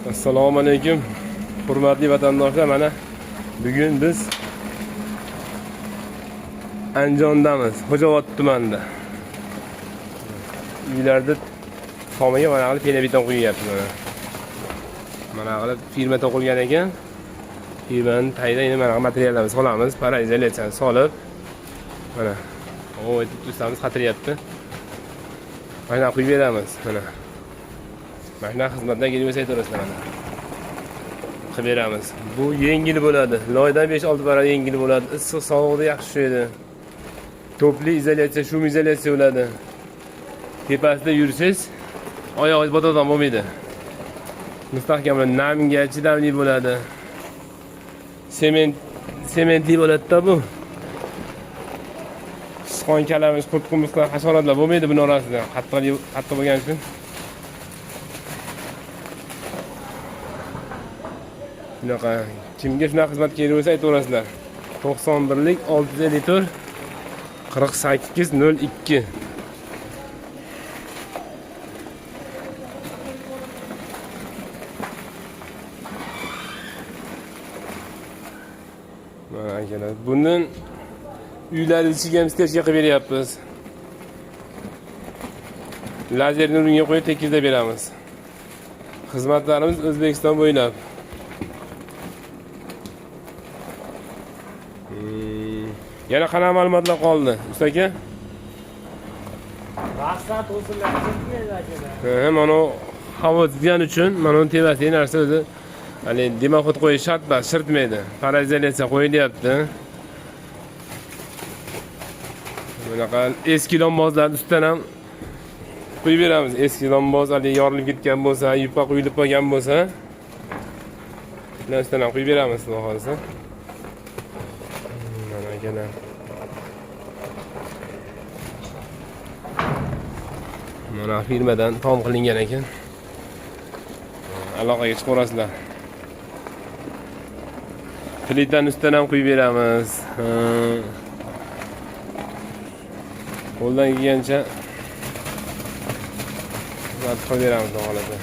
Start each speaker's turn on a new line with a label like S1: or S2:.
S1: Assalomu alaykum. Hurmatli vatandoshlar, mana bugun biz Anjondamiz, Xo'jobod tumanida. Uylarda tomiga mana qilib pena-beton qo'yyapmiz mana. Mana qilib firma to'qilgan ekan. Firmaning tagida endi mana materiallarni solamiz, paraizolyatsiyani solib. Mana o ustamiz xatiryapti. Mana qo'yib beramiz mana. Mana xizmatdan kelib o'saytirasizlar mana. Qilib beramiz. Bu yengil bo'ladi. Loydan 5-6 barobar yengil bo'ladi. Issiq sovuqda yaxshi tushadi. To'pli izolyatsiya, shum izolyatsiya bo'ladi. Tepasida yursangiz, oyog'ingiz botodan bo'lmaydi. Mustahkam bo'ladi, namga chidamli bo'ladi. Sementli bo'ladi-da bu. Sichqon kalamush, qurt-qumurslar, hasharotlar bo'lmaydi buning orasida. Qattiq bo'lgani uchun. Shunaqa, kimga shunaqa xizmat kerak bo'lsa aytaverasizlar. 91lik 654 4802. Mana akalar, bundan uylar ichiga ham stechka qilib beryapmiz. Lazer nuriga qo'yib tekizlab beramiz. Xizmatlarimiz O'zbekiston bo'ylab. Yana qanaqa ma'lumotlar qoldi, usta aka?
S2: Maqsad o'zingizlar chekmaydi akalar.
S1: Mana havo ziyani uchun mana uni tevasidagi narsa o'zi hali dimoxod qo'yish shart emas, shirtmaydi. Paraizolyatsiya qo'yilyapti. Bunaqa eski lombozlarni ustidan ham qo'yib beramiz. Eski lomboz hali yorilib ketgan bo'lsa, yupqa qo'yilib qolgan bo'lsa, ulardan ustidan ham qo'yib beramiz, xudo xolasa. Mana akalar. Mana firmadan tom qilingan ekan. Aloqaga chiqaverasizlar. Plitani ustidan ham qo'yib beramiz. Qo'ldan kelgancha xizmat qilib beramiz, xudo xolasa.